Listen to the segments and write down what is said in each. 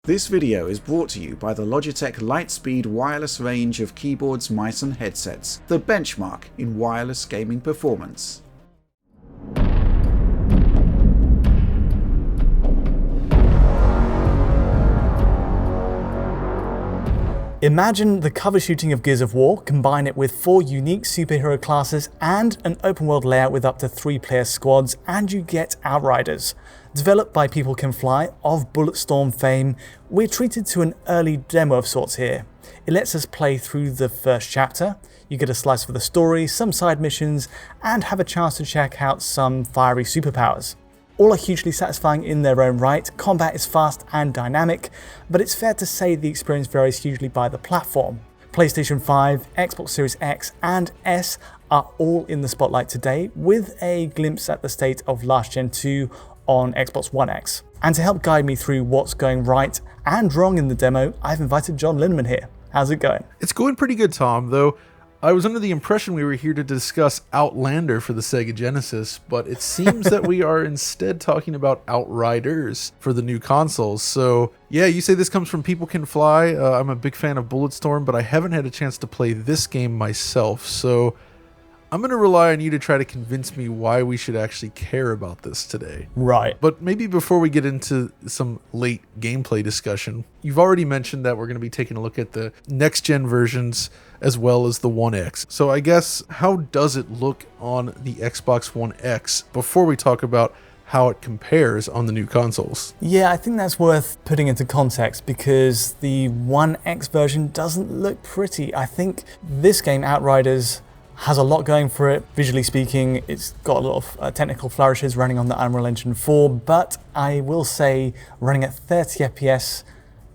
This video is brought to you by the Logitech Lightspeed Wireless range of keyboards, mice and headsets, the benchmark in wireless gaming performance. Imagine the cover shooting of Gears of War, combine it with 4 unique superhero classes and an open world layout with up to 3-player squads, and you get Outriders. Developed by People Can Fly of Bulletstorm fame, we're treated to an early demo of sorts here. It lets us play through the first chapter, you get a slice of the story, some side missions, and have a chance to check out some fiery superpowers. All are hugely satisfying in their own right, combat is fast and dynamic, but it's fair to say the experience varies hugely by the platform. PlayStation 5, Xbox Series X and S are all in the spotlight today, with a glimpse at the state of last Gen 2 on Xbox One X. And to help guide me through what's going right and wrong in the demo, I've invited John Linneman here. How's it going? It's going pretty good, Tom, though I was under the impression we were here to discuss Outlander for the Sega Genesis, but it seems that we are instead talking about Outriders for the new consoles. So yeah, you say this comes from People Can Fly. I'm a big fan of Bulletstorm, but I haven't had a chance to play this game myself. So I'm going to rely on you to try to convince me why we should actually care about this today. Right. But maybe before we get into some late gameplay discussion, you've already mentioned that we're going to be taking a look at the next-gen versions as well as the One X. So I guess, how does it look on the Xbox One X before we talk about how it compares on the new consoles? Yeah, I think that's worth putting into context because the One X version doesn't look pretty. I think this game, Outriders, has a lot going for it. Visually speaking, it's got a lot of technical flourishes running on the Unreal Engine 4, but I will say running at 30 FPS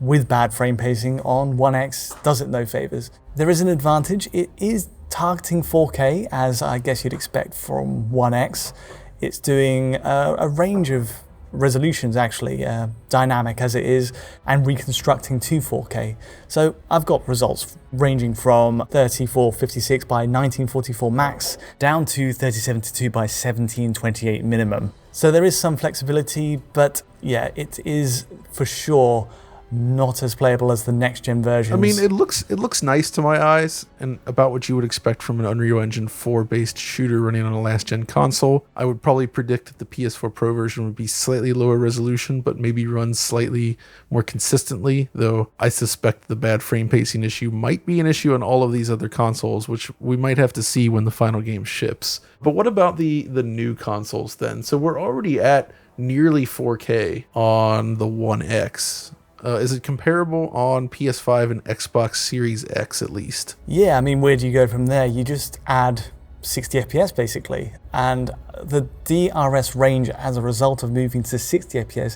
with bad frame pacing on One X does it no favors. There is an advantage. It is targeting 4K, as I guess you'd expect from One X. It's doing a range of resolutions, actually, dynamic as it is, and reconstructing to 4K. So I've got results ranging from 3456 by 1944 max down to 3072 by 1728 minimum. So there is some flexibility, but yeah, it is for sure not as playable as the next gen versions. I mean, it looks nice to my eyes and about what you would expect from an Unreal Engine 4 based shooter running on a last gen console. I would probably predict that the PS4 Pro version would be slightly lower resolution, but maybe run slightly more consistently, though I suspect the bad frame pacing issue might be an issue on all of these other consoles, which we might have to see when the final game ships. But what about the new consoles then? So we're already at nearly 4K on the One X. Is it comparable on PS5 and Xbox Series X at least? Yeah, I mean, where do you go from there? You just add 60 FPS basically, and the DRS range as a result of moving to 60 FPS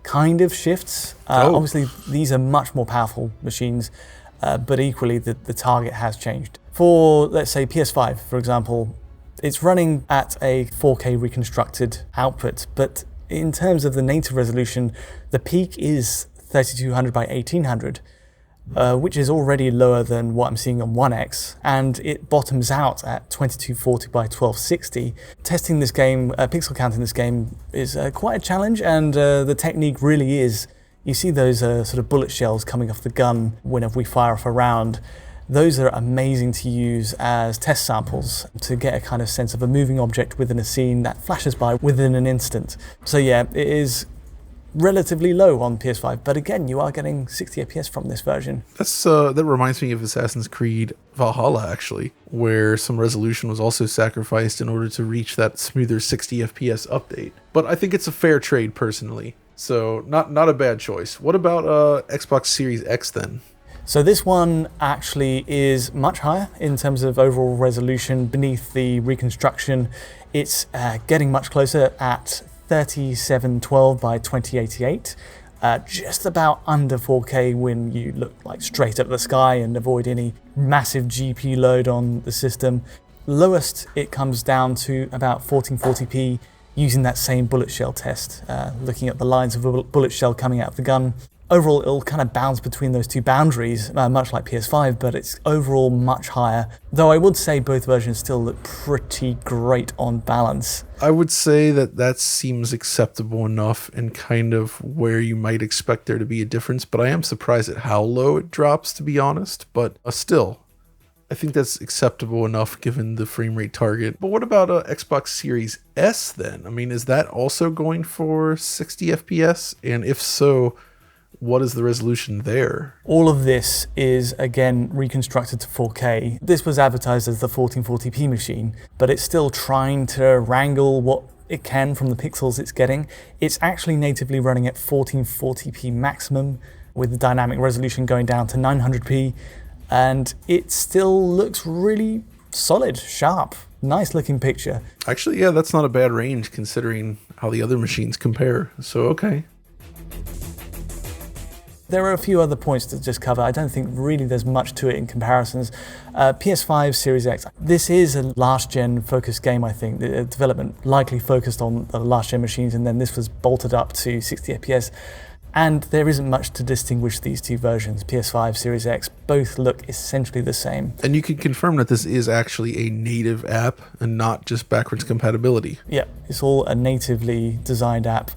kind of shifts. Obviously, these are much more powerful machines, but equally the target has changed. For, let's say, PS5, for example, it's running at a 4K reconstructed output, but in terms of the native resolution, the peak is 3200 by 1800, which is already lower than what I'm seeing on One X, and it bottoms out at 2240 by 1260. Testing this game, pixel counting this game, is quite a challenge, and the technique really is, you see those sort of bullet shells coming off the gun whenever we fire off a round. Those are amazing to use as test samples to get a kind of sense of a moving object within a scene that flashes by within an instant. So yeah, it is relatively low on PS5, but again, you are getting 60 FPS from this version. That reminds me of Assassin's Creed Valhalla, actually, where some resolution was also sacrificed in order to reach that smoother 60 FPS update. But I think it's a fair trade personally, so not a bad choice. What about Xbox Series X then? So this one actually is much higher in terms of overall resolution beneath the reconstruction. It's getting much closer at 3712 by 2088, just about under 4K when you look like straight up the sky and avoid any massive GPU load on the system. Lowest it comes down to about 1440p using that same bullet shell test, looking at the lines of a bullet shell coming out of the gun. Overall, it'll kind of bounce between those two boundaries, much like PS5, but it's overall much higher. Though I would say both versions still look pretty great on balance. I would say that seems acceptable enough and kind of where you might expect there to be a difference, but I am surprised at how low it drops, to be honest. But still, I think that's acceptable enough given the frame rate target. But what about Xbox Series S then? I mean, is that also going for 60 FPS? And if so, what is the resolution there? All of this is, again, reconstructed to 4K. This was advertised as the 1440p machine, but it's still trying to wrangle what it can from the pixels it's getting. It's actually natively running at 1440p maximum, with the dynamic resolution going down to 900p, and it still looks really solid, sharp, nice looking picture. Actually, yeah, that's not a bad range considering how the other machines compare, so okay. There are a few other points to just cover. I don't think really there's much to it in comparisons. PS5, Series X. This is a last-gen focused game, I think. The development likely focused on the last-gen machines, and then this was bolted up to 60 FPS. And there isn't much to distinguish these two versions, PS5, Series X. Both look essentially the same. And you can confirm that this is actually a native app and not just backwards compatibility. Yeah, it's all a natively designed app.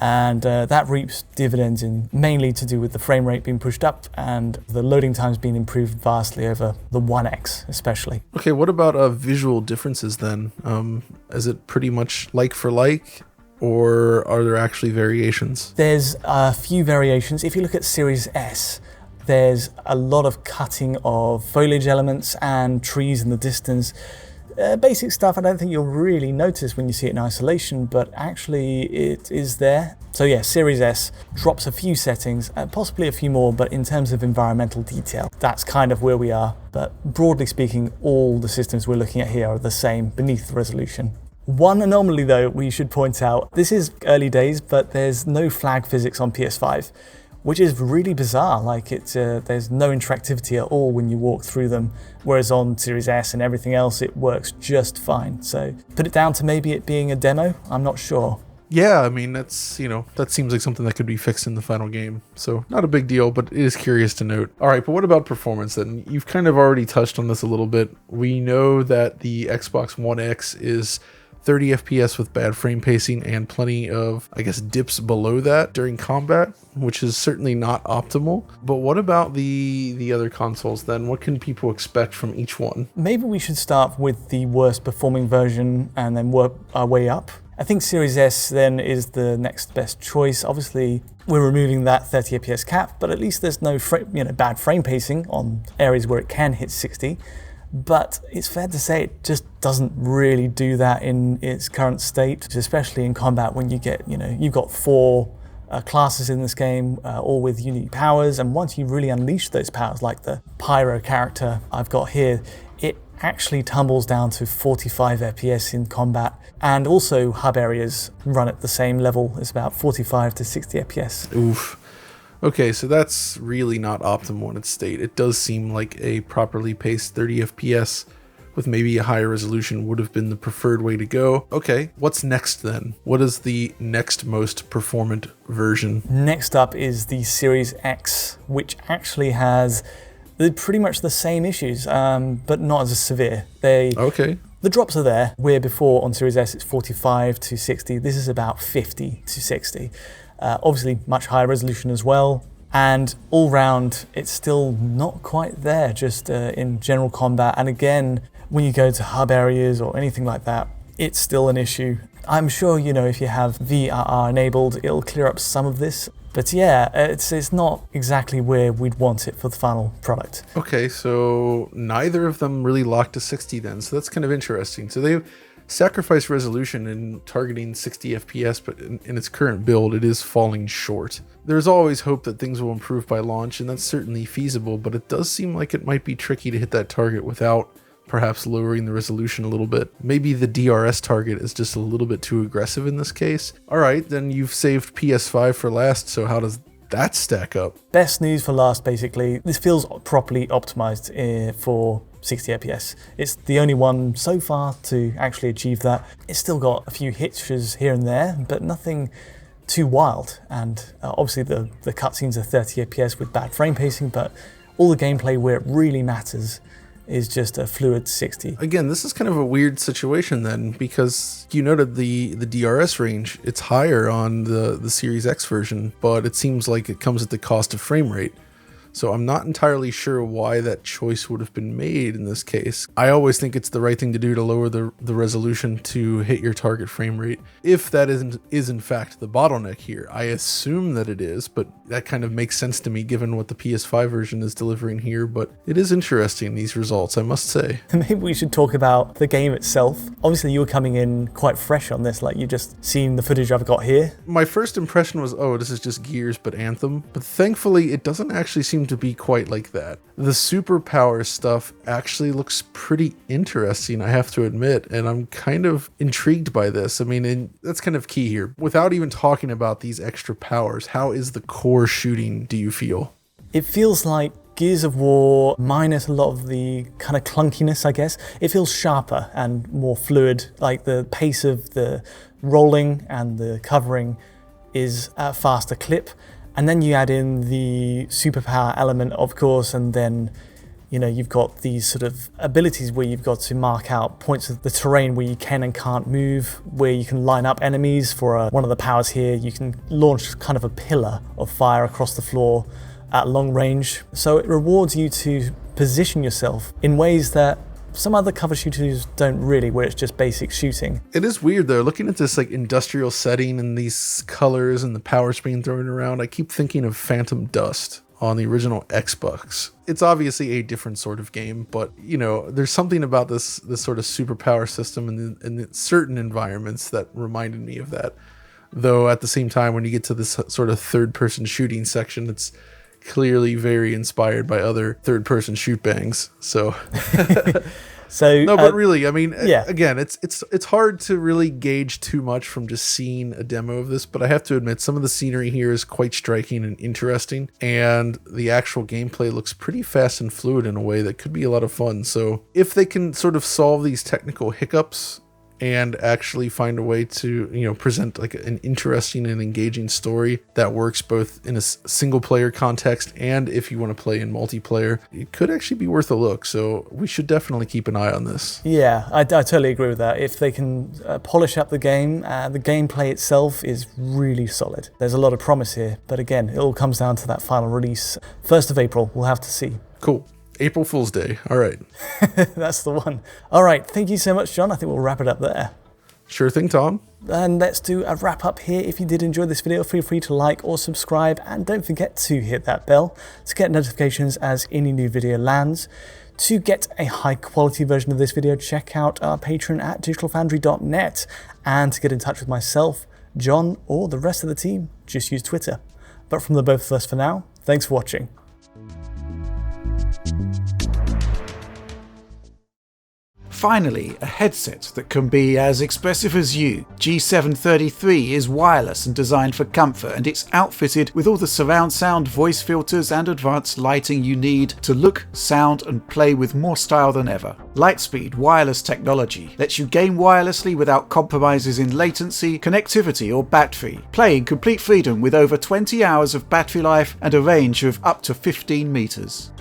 And that reaps dividends in mainly to do with the frame rate being pushed up and the loading times being improved vastly over the One X especially. Okay, what about visual differences then? Is it pretty much like for like, or are there actually variations? There's a few variations. If you look at Series S, there's a lot of cutting of foliage elements and trees in the distance. Basic stuff I don't think you'll really notice when you see it in isolation, but actually it is there. So yeah, Series S drops a few settings, possibly a few more, but in terms of environmental detail, that's kind of where we are. But broadly speaking, all the systems we're looking at here are the same beneath the resolution. One anomaly though, we should point out, this is early days, but there's no flag physics on PS5. Which is really bizarre. Like there's no interactivity at all when you walk through them, whereas on Series S and everything else, it works just fine. So put it down to maybe it being a demo. I'm not sure. Yeah, I mean, that seems like something that could be fixed in the final game. So not a big deal, but it is curious to note. All right, but what about performance then? You've kind of already touched on this a little bit. We know that the Xbox One X is 30 FPS with bad frame pacing and plenty of, I guess, dips below that during combat, which is certainly not optimal. But what about the other consoles then? What can people expect from each one? Maybe we should start with the worst performing version and then work our way up. I think Series S then is the next best choice. Obviously, we're removing that 30 FPS cap, but at least there's no bad frame pacing on areas where it can hit 60. But it's fair to say it just doesn't really do that in its current state, especially in combat when you get, you've got 4 classes in this game, all with unique powers. And once you really unleash those powers, like the Pyro character I've got here, it actually tumbles down to 45 FPS in combat. And also hub areas run at the same level. It's about 45 to 60 FPS. Oof. Okay, so that's really not optimal in its state. It does seem like a properly paced 30 FPS with maybe a higher resolution would have been the preferred way to go. Okay, what's next then? What is the next most performant version? Next up is the Series X, which actually has pretty much the same issues, but not as severe. Okay. The drops are there, where before on Series S it's 45 to 60. This is about 50 to 60. Obviously much higher resolution as well, and all round it's still not quite there just in general combat. And again, when you go to hub areas or anything like that, it's still an issue. I'm sure if you have VRR enabled, it'll clear up some of this, but yeah, it's not exactly where we'd want it for the final product. Okay, so neither of them really locked to 60 then, so that's kind of interesting. So they've sacrificed resolution in targeting 60 FPS, but in its current build, it is falling short. There's always hope that things will improve by launch, and that's certainly feasible, but it does seem like it might be tricky to hit that target without perhaps lowering the resolution a little bit. Maybe the DRS target is just a little bit too aggressive in this case. All right, then you've saved PS5 for last, so how does that stack up? Best news for last, basically. This feels properly optimized for 60 FPS. It's the only one so far to actually achieve that. It's still got a few hitches here and there, but nothing too wild. And obviously the cutscenes are 30 FPS with bad frame pacing, but all the gameplay where it really matters is just a fluid 60. Again, this is kind of a weird situation then, because you noted the DRS range, it's higher on the Series X version, but it seems like it comes at the cost of frame rate. So I'm not entirely sure why that choice would have been made in this case. I always think it's the right thing to do to lower the resolution to hit your target frame rate. If that is in fact the bottleneck here, I assume that it is, but that kind of makes sense to me given what the PS5 version is delivering here. But it is interesting, these results, I must say. Maybe we should talk about the game itself. Obviously you were coming in quite fresh on this, like you've just seen the footage I've got here. My first impression was, oh, this is just Gears but Anthem. But thankfully it doesn't actually seem to be quite like that. The superpower stuff actually looks pretty interesting, I have to admit, and I'm kind of intrigued by this. I mean, and that's kind of key here. Without even talking about these extra powers, how is the core shooting, do you feel? It feels like Gears of War minus a lot of the kind of clunkiness, I guess. It feels sharper and more fluid, like the pace of the rolling and the covering is at a faster clip. And then you add in the superpower element, of course, and then, you know, you've got these sort of abilities where you've got to mark out points of the terrain where you can and can't move, where you can line up enemies. For one of the powers here, you can launch kind of a pillar of fire across the floor at long range. So it rewards you to position yourself in ways that some other cover shooters don't really, where it's just basic shooting. It is weird though, looking at this like industrial setting and these colors and the powers being thrown around, I keep thinking of Phantom Dust on the original Xbox. It's obviously a different sort of game, but you know, there's something about this sort of superpower system in certain environments that reminded me of that. Though at the same time, when you get to this sort of third-person shooting section, it's clearly very inspired by other third-person shoot bangs. So no, but really, I mean, yeah. Again, it's hard to really gauge too much from just seeing a demo of this, but I have to admit some of the scenery here is quite striking and interesting, and the actual gameplay looks pretty fast and fluid in a way that could be a lot of fun. So if they can sort of solve these technical hiccups and actually find a way to, you know, present like an interesting and engaging story that works both in a single player context and if you want to play in multiplayer, it could actually be worth a look. So we should definitely keep an eye on this. Yeah, I totally agree with that. If they can polish up the game, the gameplay itself is really solid. There's a lot of promise here, but again, it all comes down to that final release. 1st of April, we'll have to see. Cool. April Fool's Day. All right. That's the one. All right. Thank you so much, John. I think we'll wrap it up there. Sure thing, Tom. And let's do a wrap up here. If you did enjoy this video, feel free to like or subscribe, and don't forget to hit that bell to get notifications as any new video lands. To get a high quality version of this video, check out our Patreon at digitalfoundry.net, and to get in touch with myself, John, or the rest of the team, just use Twitter. But from the both of us for now, thanks for watching. Finally, a headset that can be as expressive as you. G733 is wireless and designed for comfort, and it's outfitted with all the surround sound, voice filters and advanced lighting you need to look, sound and play with more style than ever. Lightspeed Wireless technology lets you game wirelessly without compromises in latency, connectivity or battery. Play in complete freedom with over 20 hours of battery life and a range of up to 15 meters.